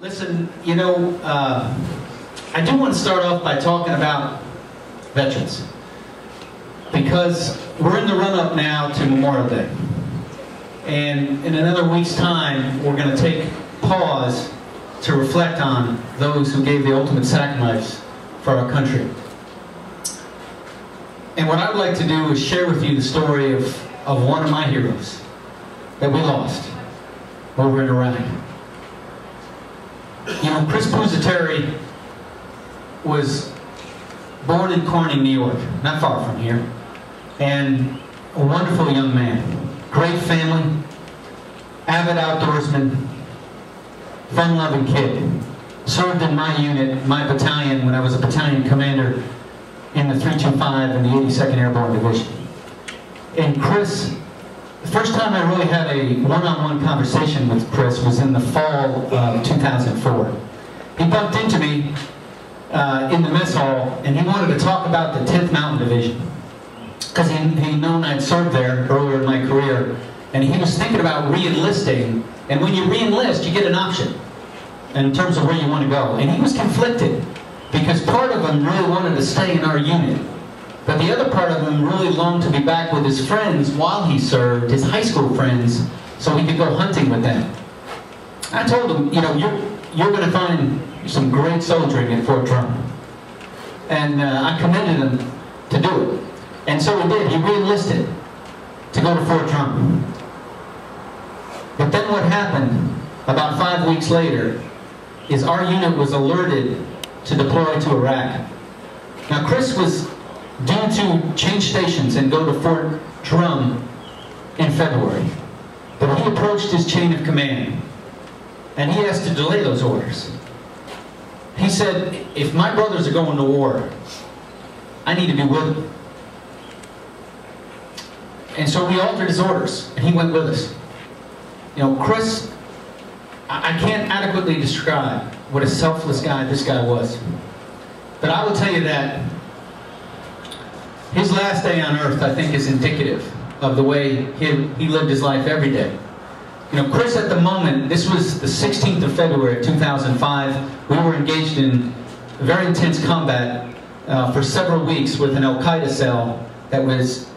Listen, you know, I do want to start off by talking about veterans, because we're in the run-up now to Memorial Day. And in another week's time, we're going to take pause to reflect on those who gave the ultimate sacrifice for our country. And what I'd like to do is share with you the story of one of my heroes that we lost over in Iraq. You know, Chris Gibson was born in Corning, New York, not far from here, and a wonderful young man. Great family, avid outdoorsman, fun-loving kid. Served in my unit, my battalion, when I was a battalion commander in the 325 and the 82nd Airborne Division. And Chris, the first time I really had a one-on-one conversation with Chris was in the fall of 2004. He bumped into me in the mess hall, and he wanted to talk about the 10th Mountain Division, because he'd known I'd served there earlier in my career, and he was thinking about re-enlisting. And when you re-enlist, you get an option in terms of where you want to go. And he was conflicted, because part of him really wanted to stay in our unit, but the other part of him really longed to be back with his friends while he served, his high school friends, so he could go hunting with them. I told him, you know, you're going to find some great soldiering at Fort Drum. And I commended him to do it. And so he did. He re-enlisted to go to Fort Drum. But then what happened about 5 weeks later is our unit was alerted to deploy to Iraq. Now Chris was due to change stations and go to Fort Drum in February. But he approached his chain of command, and he asked to delay those orders. He said, if my brothers are going to war, I need to be with them. And so we altered his orders, and he went with us. You know, Chris, I can't adequately describe what a selfless guy this guy was. But I will tell you that his last day on earth, I think, is indicative of the way he lived his life every day. You know, Chris, at the moment, this was the 16th of February 2005. We were engaged in very intense combat for several weeks with an Al-Qaeda cell that was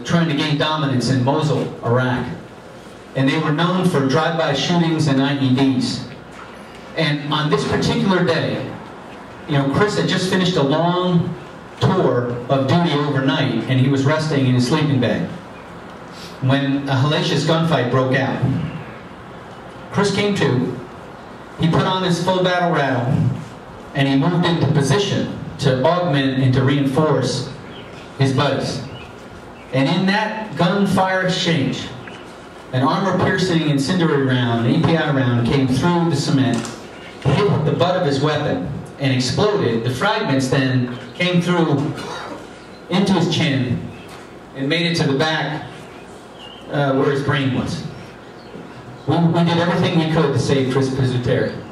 trying to gain dominance in Mosul, Iraq. And they were known for drive-by shootings and IEDs. And on this particular day, you know, Chris had just finished a long tour of duty overnight, and he was resting in his sleeping bag when a hellacious gunfight broke out. Chris came to, he put on his full battle rattle, and he moved into position to augment and to reinforce his buddies. And in that gunfire exchange, an armor-piercing incendiary round, an API round, came through the cement, hit the butt of his weapon, and exploded. The fragments then came through into his chin and made it to the back where his brain was. We did everything we could to save Chris Gibson.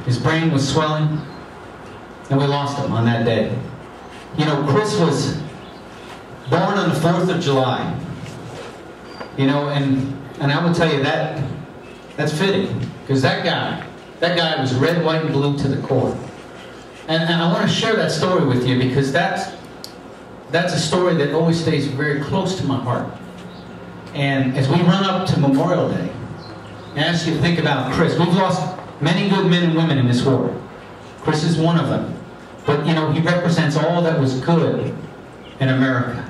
His brain was swelling, and we lost him on that day. You know, Chris was born on the 4th of July. You know, and I will tell you that's fitting, because that guy was red, white, and blue to the core. And I want to share that story with you, because that's a story that always stays very close to my heart. And as we run up to Memorial Day, I ask you to think about Chris. We've lost many good men and women in this war. Chris is one of them. But, you know, he represents all that was good in America.